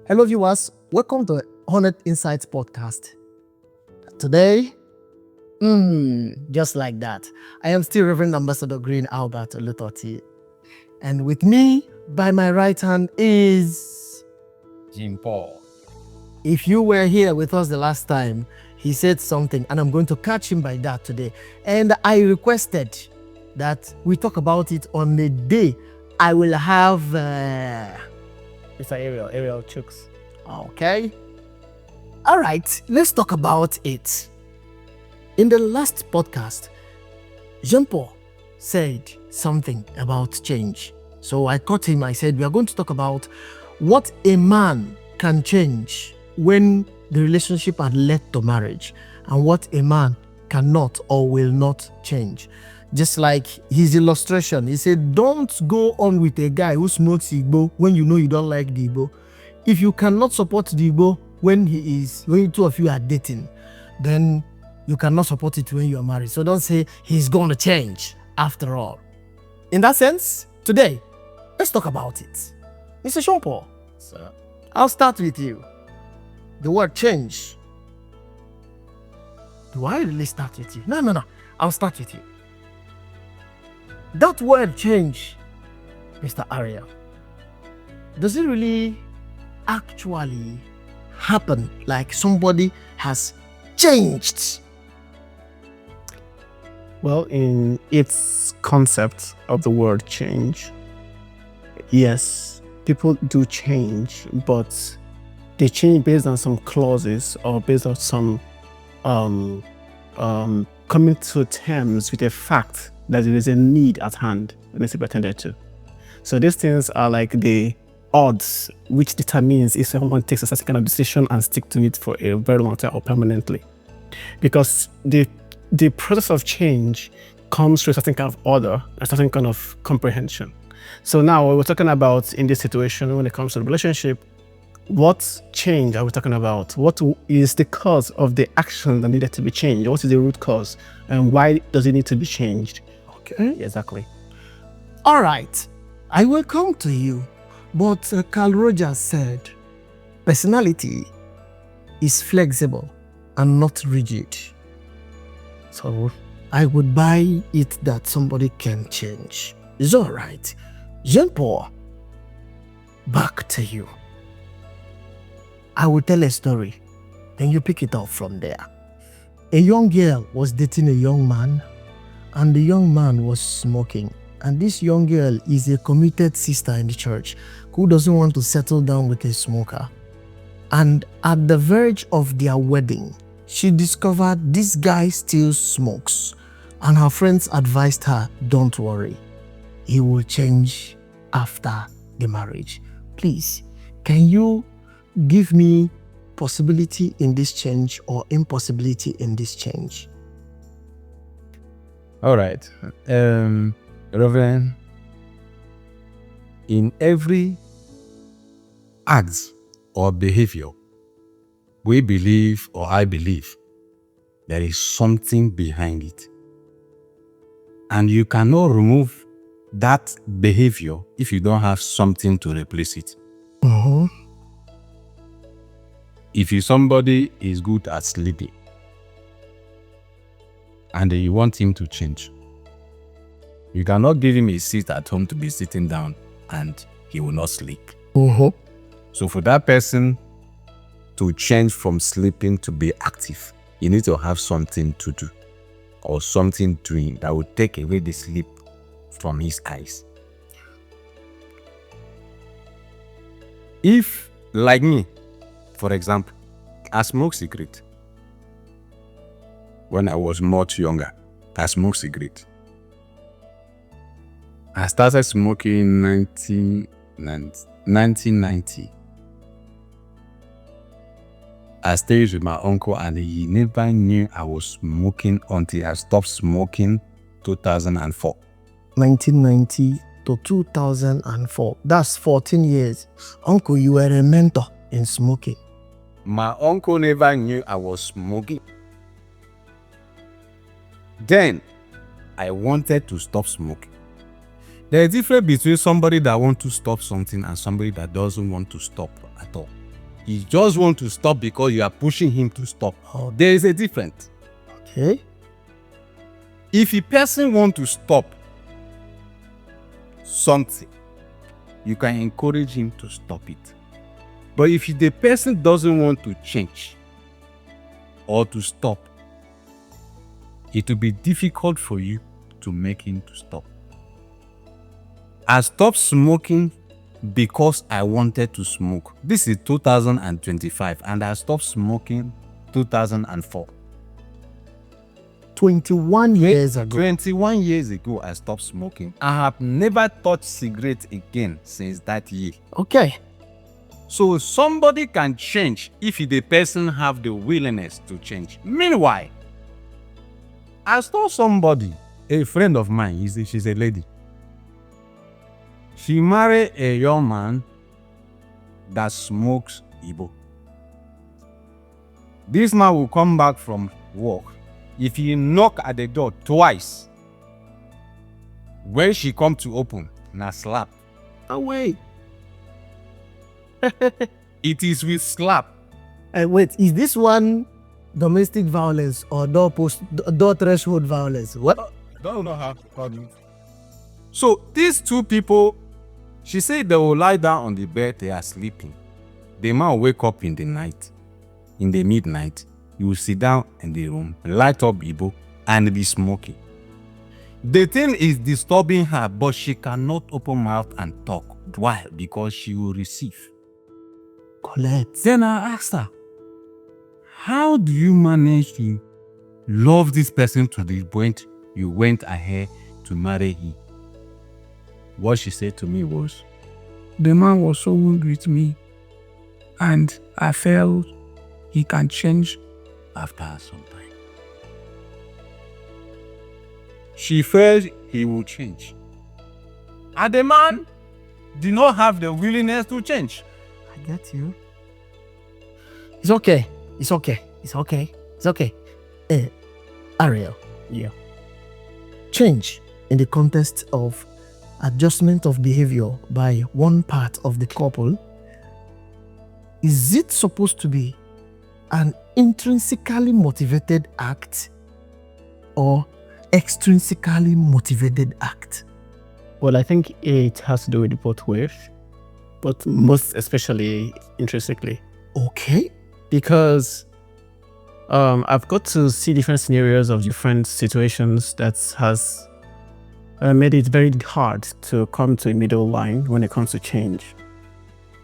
Hello, viewers. Welcome to Honnette Insight Podcast. Today, just like that, I am still Reverend Ambassador Green Albert Olutoti. And with me, by my right hand, is Jim Paul. If you were here with us the last time, he said something, and I'm going to catch him by that today. And I requested that we talk about it on the day I will have. Mr. Ariel Chooks. Okay. All right, let's talk about it. In the last podcast, Jean Paul said something about change. So I caught him. I said, we are going to talk about what a man can change when the relationship had led to marriage and what a man cannot or will not change. Just like his illustration, he said, don't go on with a guy who smokes Igbo when you know you don't like the Igbo. If you cannot support the Igbo when two of you are dating, then you cannot support it when you are married. So don't say he's going to change after all. In that sense, today, let's talk about it. Mr. Jean Paul, Sir. I'll start with you. The word change. Do I really start with you? No. I'll start with you. That word change, Mr. Ariel, does it really actually happen like somebody has changed? Well, in its concept of the word change, yes, people do change, but they change based on some clauses or based on some coming to terms with a fact that there is a need at hand that needs to be attended to. So these things are like the odds which determines if someone takes a certain kind of decision and stick to it for a very long time or permanently. Because the process of change comes through a certain kind of order, a certain kind of comprehension. So now we're talking about in this situation when it comes to the relationship, what change are we talking about? What is the cause of the action that needed to be changed? What is the root cause? And why does it need to be changed? Okay. Exactly. All right. I will come to you. But Carl Rogers said, personality is flexible and not rigid. So I would buy it that somebody can change. It's all right. Jean Paul, back to you. I will tell a story, then you pick it up from there. A young girl was dating a young man, and the young man was smoking. And this young girl is a committed sister in the church who doesn't want to settle down with a smoker. And at the verge of their wedding, she discovered this guy still smokes. And her friends advised her, don't worry, he will change after the marriage. Please, can you give me possibility in this change or impossibility in this change? All right. Reverend, in every act or behavior, we believe, or I believe, there is something behind it. And you cannot remove that behavior if you don't have something to replace it. If somebody is good at sleeping and you want him to change, you cannot give him a seat at home to be sitting down and he will not sleep. So for that person to change from sleeping to be active, you need to have something to do or something doing that will take away the sleep from his eyes. If, like me, for example, I smoke cigarette. When I was much younger, I smoked cigarette. I started smoking in 1990. I stayed with my uncle and he never knew I was smoking until I stopped smoking 2004. 1990 to 2004. That's 14 years. Uncle, you were a mentor in smoking. My uncle never knew I was smoking. Then, I wanted to stop smoking. There is a difference between somebody that wants to stop something and somebody that doesn't want to stop at all. He just wants to stop because you are pushing him to stop. There is a difference. Okay. If a person wants to stop something, you can encourage him to stop it. But if the person doesn't want to change or to stop, it will be difficult for you to make him to stop. I stopped smoking because I wanted to smoke. This is 2025 and I stopped smoking 2004. 21 years ago. 21 years ago, I stopped smoking. I have never touched cigarette again since that year. Okay. So somebody can change if the person have the willingness to change. Meanwhile, I saw somebody, a friend of mine, she's a lady. She married a young man that smokes Igbo. This man will come back from work. If he knock at the door twice, when she come to open, na slap. Away. It is with slap. Wait, is this one domestic violence or door threshold violence? What? Don't know how. So these two people, she said they will lie down on the bed, they are sleeping. The man will wake up in the night, in the midnight. He will sit down in the room, light up Igbo, and be smoking. The thing is disturbing her, but she cannot open mouth and talk. Why? Because she will receive. Collect. Then I asked her, how do you manage to love this person to the point you went ahead to marry him? What she said to me was, the man was so good with me and I felt he can change after some time. She felt he will change. And the man did not have the willingness to change. I get you. It's okay. It's okay. It's okay. It's okay. Ariel. Yeah. Change in the context of adjustment of behavior by one part of the couple, is it supposed to be an intrinsically motivated act or extrinsically motivated act? Well, I think it has to do with both ways, but most especially intrinsically. Okay. Because I've got to see different scenarios of different situations that has made it very hard to come to a middle line when it comes to change.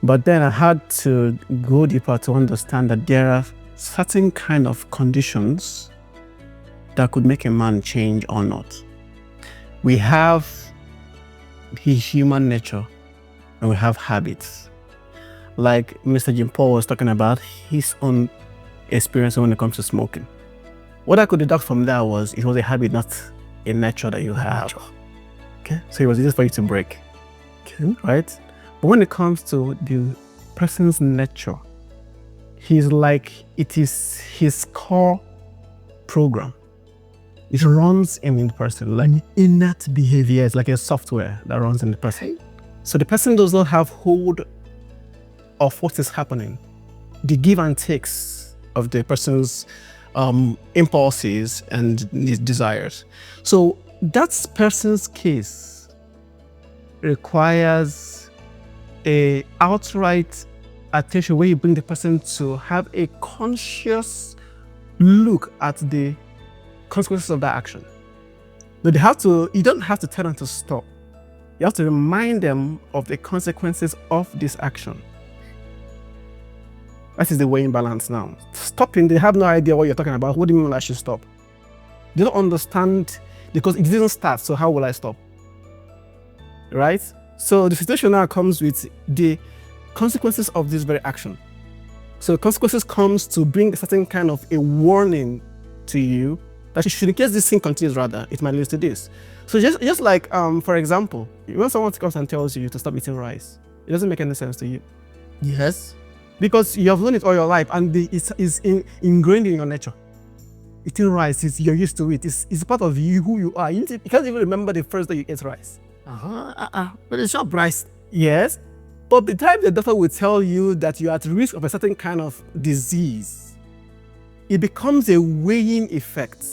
But then I had to go deeper to understand that there are certain kind of conditions that could make a man change or not. We have his human nature and we have habits. Like Mr. Jim Paul was talking about his own experience when it comes to smoking. What I could deduct from that was it was a habit, not a nature that you have. Okay. So it was easy for you to break. Okay. Right? But when it comes to the person's nature, he's like, it is his core program. It runs in the person, like innate behavior. It's like a software that runs in the person. So the person does not have hold of what is happening. The give and takes of the person's impulses and his desires. So that person's case requires a outright attention where you bring the person to have a conscious look at the consequences of that action. But you don't have to tell them to stop. You have to remind them of the consequences of this action. That is the weighing balance now. Stopping, they have no idea what you're talking about. What do you mean I should stop? They don't understand because it didn't start, so how will I stop? Right? So the situation now comes with the consequences of this very action. So consequences comes to bring a certain kind of a warning to you that you should, in case this thing continues, rather, it might lead to this. So just like, for example, when someone comes and tells you to stop eating rice, it doesn't make any sense to you. Yes. Because you have known it all your life and it's ingrained in your nature. Eating rice, you're used to it. It's part of you, who you are. You can't even remember the first day you ate rice. But it's not rice. Yes. But the time the doctor will tell you that you're at risk of a certain kind of disease, it becomes a weighing effect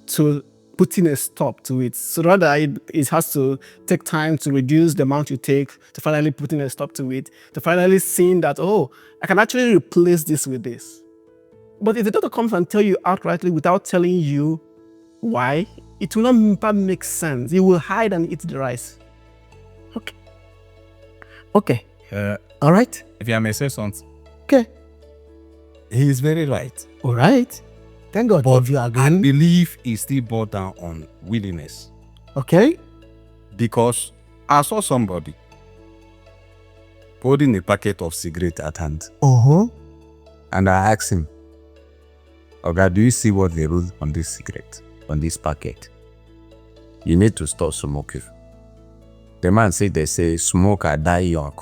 to putting a stop to it. So rather, it has to take time to reduce the amount you take, to finally putting a stop to it, to finally seeing that, oh, I can actually replace this with this. But if the doctor comes and tell you outrightly without telling you why, it will not make sense. He will hide and eat the rice. Okay. All right. If I may say something, Okay. he is very right. All right. Thank God. But if you I agree. believe it's still brought down on willingness. Okay. Because I saw somebody holding a packet of cigarette at hand. And I asked him, "Okay, do you see what they wrote on this cigarette, on this packet? You need to stop smoking." The man said they say smoker die young.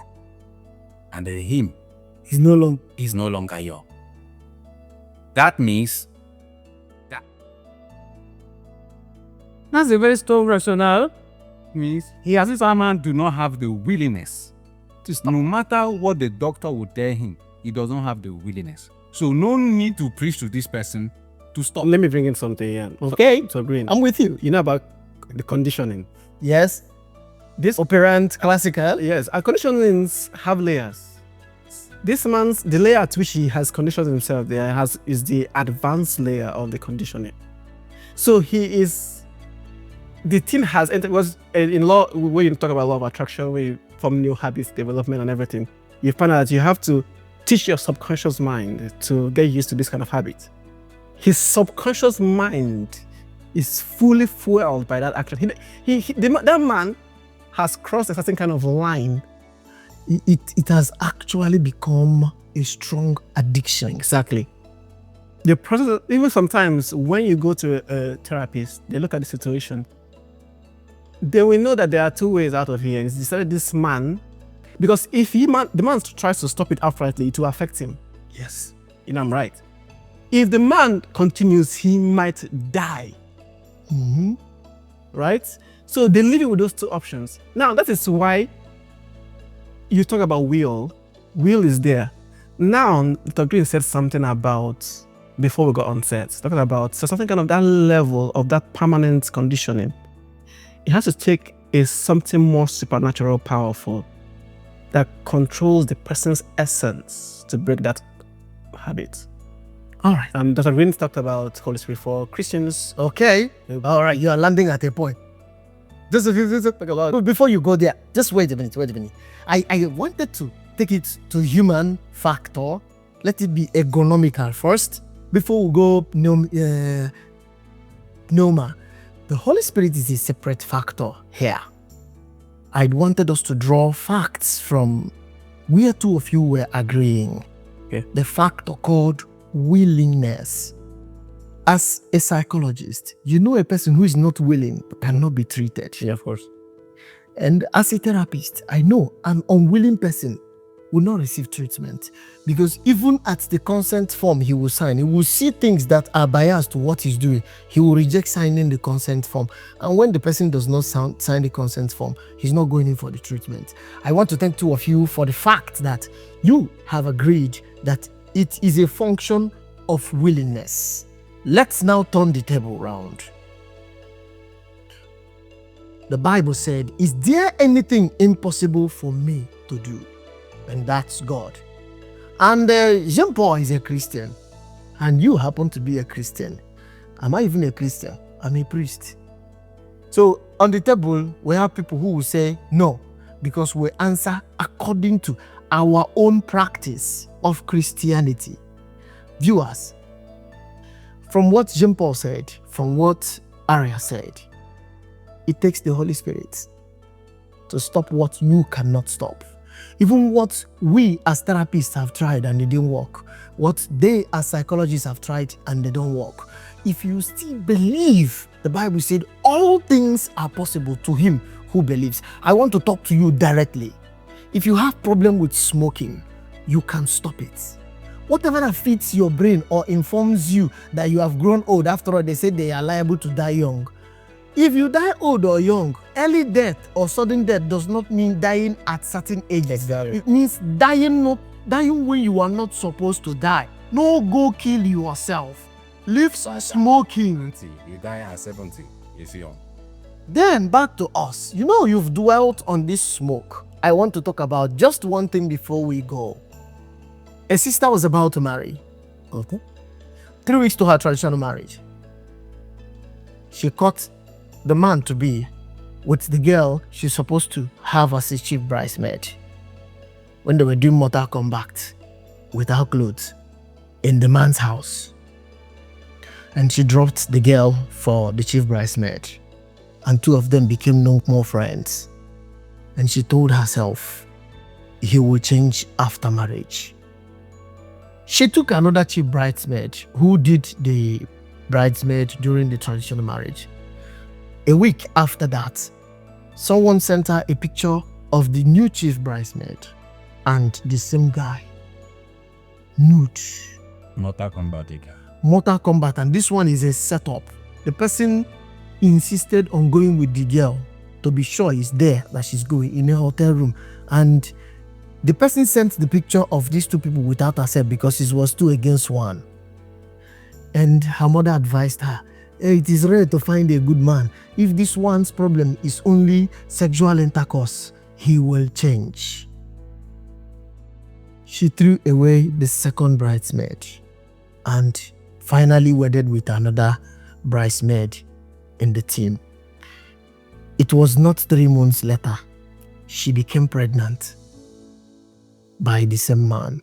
And then him, He's no longer. he's no longer young. That means that's a very strong rationale. Means he as if a man do not have the willingness to stop. No matter what the doctor would tell him, he doesn't have the willingness. So no need to preach to this person to stop. Let me bring in something here. Okay. So Green, I'm with you. you know about the conditioning. Yes. This Operant, classical. Yes, our conditionings have layers. The layer at which he has conditioned himself is the advanced layer of the conditioning. So the thing has entered, was in law, when you talk about law of attraction, where you form new habits, development and everything, you find out that you have to teach your subconscious mind to get used to this kind of habit. His subconscious mind is fully fueled by that action. That man has crossed a certain kind of line. It has actually become a strong addiction. Exactly. The process, even sometimes when you go to a therapist, they look at the situation, they will know that there are two ways out of here. It's decided this man, because if the man tries to stop it outrightly, it will affect him. Yes. You know, I'm right. If the man continues, he might die. Right? So they leave you with those two options. Now, that is why you talk about will. Will is there. Now, Dr. Green said something about, before we got on set, talking about something kind of that level of that permanent conditioning. It has to take something more supernatural, powerful, that controls the person's essence to break that habit. All right. Dr. Green talked about Holy Spirit for Christians. Okay. All right. You are landing at a point. Before you go there, just wait a minute. I wanted to take it to human factor. Let it be ergonomical first before we go Noma. The Holy Spirit is a separate factor here. I wanted us to draw facts from where two of you were agreeing. Okay. The factor called willingness. As a psychologist, you know a person who is not willing cannot be treated. Yeah, of course. And as a therapist, I know an unwilling person will not receive treatment, because even at the consent form he will sign, he will see things that are biased to what he's doing. He will reject signing the consent form. And when the person does not sign the consent form, he's not going in for the treatment. I want to thank two of you for the fact that you have agreed that it is a function of willingness. Let's now turn the table round. The Bible said, "Is there anything impossible for me to do?" And that's God. And Jean-Paul is a Christian. And you happen to be a Christian. Am I even a Christian? I'm a priest. So on the table, we have people who will say no, because we answer according to our own practice of Christianity. Viewers, from what Jean-Paul said, from what Aria said, it takes the Holy Spirit to stop what you cannot stop. Even what we as therapists have tried and they didn't work. What they as psychologists have tried and they don't work. If you still believe, the Bible said all things are possible to him who believes. I want to talk to you directly. If you have problem with smoking, you can stop it. Whatever that fits your brain or informs you that you have grown old, after all, they say they are liable to die young. If you die old or young, early death or sudden death does not mean dying at certain ages. Exactly. It means dying when you are not supposed to die. No, go kill yourself. Leave smoking. You die at 70. It's young. Then back to us. You've dwelt on this smoke. I want to talk about just one thing before we go. A sister was about to marry. Okay. 3 weeks to her traditional marriage. She caught the man to be with the girl she's supposed to have as a chief bridesmaid when they were doing Mortal Kombat without clothes in the man's house. And she dropped the girl for the chief bridesmaid, and two of them became no more friends. And she told herself he will change after marriage. She took another chief bridesmaid who did the bridesmaid during the traditional marriage. A week after that, someone sent her a picture of the new chief bridesmaid and the same guy. Nude. Mortal Kombat again. Mortal Kombat, and this one is a setup. The person insisted on going with the girl to be sure he's there, that she's going in a hotel room. And the person sent the picture of these two people without herself because it was 2 against 1. And her mother advised her, it is rare to find a good man. If this one's problem is only sexual intercourse, he will change. She threw away the second bridesmaid and finally wedded with another bridesmaid in the team. It was not 3 months later, she became pregnant by the same man.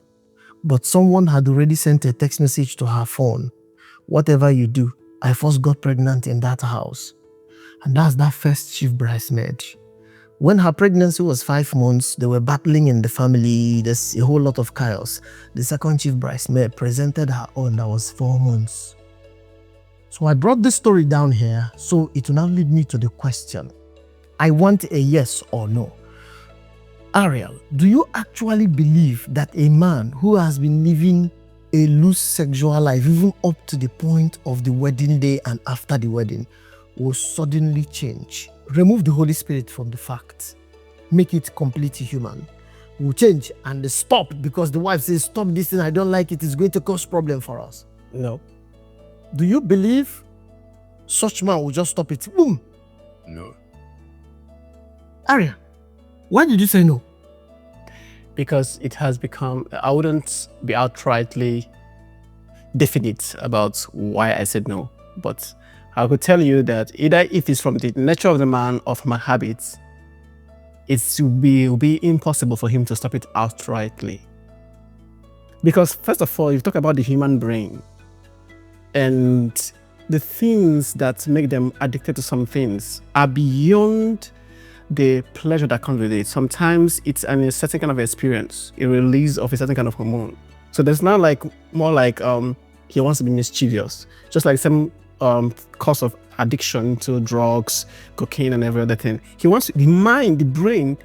But someone had already sent a text message to her phone. Whatever you do, I first got pregnant in that house. And that's that first chief bridesmaid. When her pregnancy was 5 months, they were battling in the family. There's a whole lot of chaos. The second chief bridesmaid presented her own that was 4 months. So I brought this story down here so it will now lead me to the question. I want a yes or no. Ariel, do you actually believe that a man who has been living a loose sexual life, even up to the point of the wedding day and after the wedding, will suddenly change? Remove the Holy Spirit from the fact. Make it completely human. Will change and stop because the wife says, stop this thing, I don't like it, it's going to cause problem for us. No. Do you believe such man will just stop it? Boom. No. Ariel, why did you say no? Because it has become, I wouldn't be outrightly definite about why I said no, but I could tell you that either if it's from the nature of the man or from my habits, it will be impossible for him to stop it outrightly. Because first of all, you talk about the human brain and the things that make them addicted to some things are beyond the pleasure that comes with it. Sometimes it's a certain kind of experience, a release of a certain kind of hormone. So there's not more like he wants to be mischievous, just like some cause of addiction to drugs, cocaine, and every other thing. He wants the mind, the brain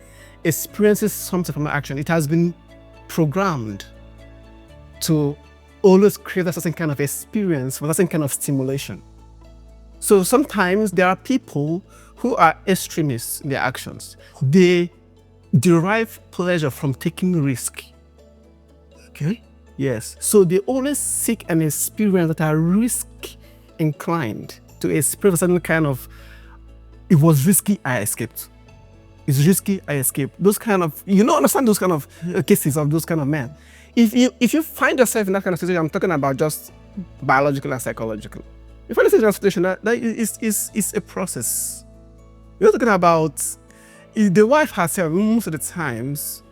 experiences something from action. It has been programmed to always create a certain kind of experience with a certain kind of stimulation. So sometimes there are people who are extremists in their actions. They derive pleasure from taking risk. Okay. Yes. So they always seek an experience that are risk inclined to experience a certain kind of, it was risky, I escaped. It's risky, I escaped. Those kind of, understand those kind of cases of those kind of men. If you find yourself in that kind of situation, I'm talking about just biological and psychological. If you find yourself in a situation that is a process. You're talking about the wife herself, most of the times,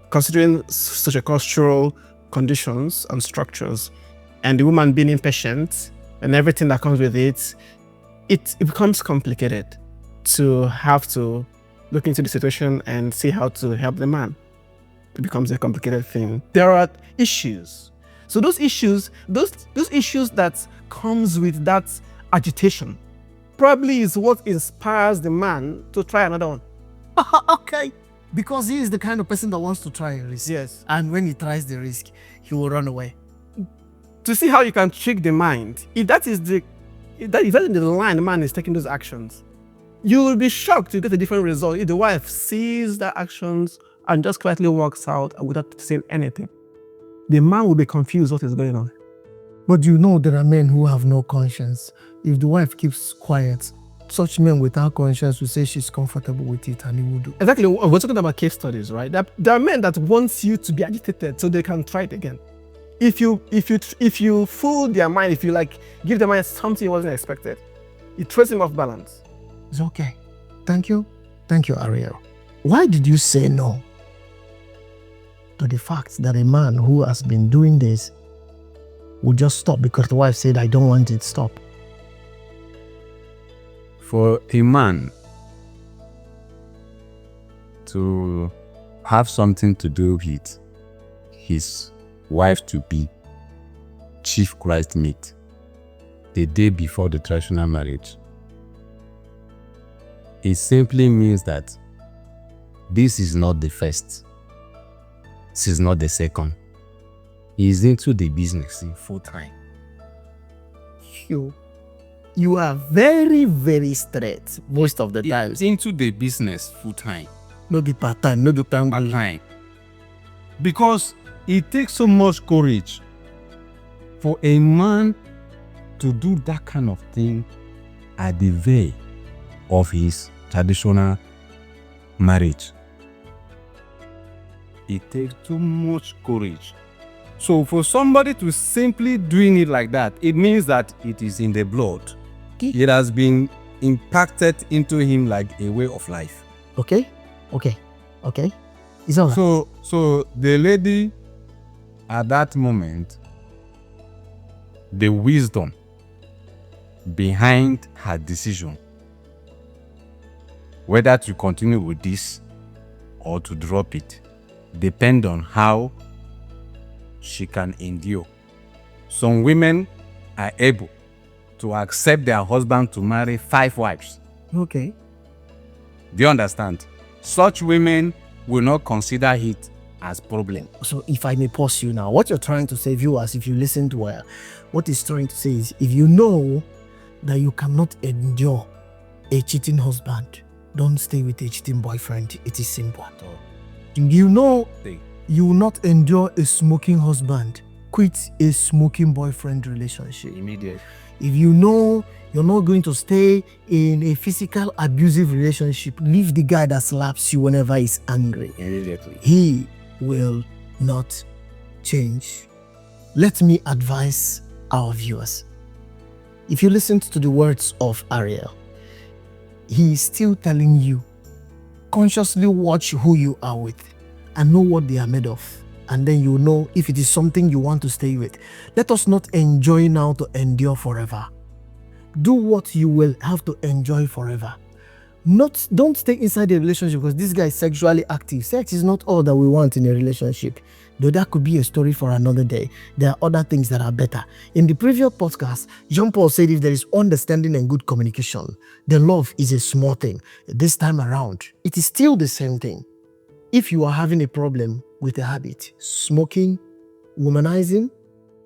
considering sociocultural conditions and structures, and the woman being impatient and everything that comes with it, it becomes complicated to have to look into the situation and see how to help the man. It becomes a complicated thing. There are issues. So those issues that comes with that agitation probably is what inspires the man to try another one. Okay. Because he is the kind of person that wants to try a risk. Yes. And when he tries the risk, he will run away. To see how you can trick the mind. If that is the that is in the line the man is taking those actions. You will be shocked to get a different result if the wife sees the actions and just quietly walks out without saying anything. The man will be confused what is going on. But you know there are men who have no conscience. If the wife keeps quiet, such men without conscience will say she's comfortable with it and he will do. Exactly. We're talking about case studies, right? There are men that want you to be agitated so they can try it again. If you fool their mind, if you give their mind something wasn't expected, it throws him off balance. It's okay. Thank you, Ariel. Why did you say no to the fact that a man who has been doing this would just stop because the wife said, I don't want it, stop? For a man to have something to do with his wife to be chief Christmate the day before the traditional marriage, it simply means that this is not the first, this is not the second. He's into the business full time. You are very, very straight most of the time. He's into the business full time. No be part time, no be time. Part-time. Because it takes so much courage for a man to do that kind of thing at the day of his traditional marriage. It takes too much courage. So for somebody to simply doing it like that, it means that it is in the blood. Okay. It has been impacted into him like a way of life. Okay. It's all right. So the lady at that moment, the wisdom behind her decision, whether to continue with this or to drop it, depend on how she can endure. Some women are able to accept their husband to marry 5 wives. Okay. Do you understand? Such women will not consider it as problem. So if I may pause you now, what you're trying to say, viewers, if you listen to her, what he's trying to say is, if you know that you cannot endure a cheating husband, don't stay with a cheating boyfriend. It is simple. You know you will not endure a smoking husband, quit a smoking boyfriend relationship. Immediately. If you know you're not going to stay in a physical abusive relationship, leave the guy that slaps you whenever he's angry. Immediately. He will not change. Let me advise our viewers. If you listened to the words of Ariel, he is still telling you, consciously watch who you are with and know what they are made of. And then you know if it is something you want to stay with. Let us not enjoy now to endure forever. Do what you will have to enjoy forever. Don't stay inside a relationship because this guy is sexually active. Sex is not all that we want in a relationship. Though that could be a story for another day. There are other things that are better. In the previous podcast, Jean-Paul said if there is understanding and good communication, then love is a small thing. This time around, it is still the same thing. If you are having a problem with a habit, smoking, womanizing,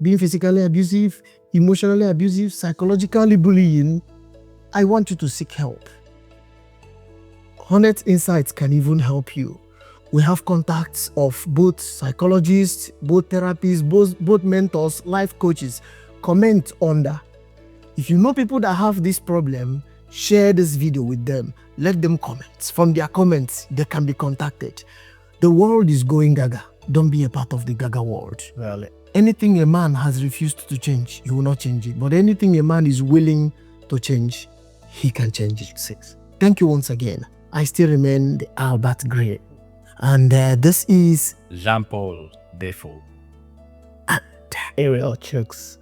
being physically abusive, emotionally abusive, psychologically bullying, I want you to seek help. Honnette Insight can even help you. We have contacts of both psychologists, both therapists, both mentors, life coaches. Comment under. If you know people that have this problem, share this video with them. Let them comment. From their comments, they can be contacted. The world is going gaga. Don't be a part of the gaga world. Well, anything a man has refused to change, he will not change it. But anything a man is willing to change, he can change it. Thank you once again. I still remain the Albert Gray. And this is Jean-Paul Defoe. And Ariel Chooks.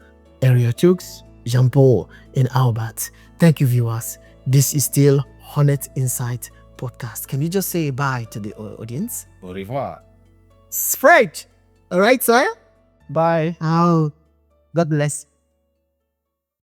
Jean-Paul, and Albert. Thank you, viewers. This is still Honnette Insight Podcast. Can you just say bye to the audience? Au revoir. Spread. All right, sir? Bye. Oh, God bless.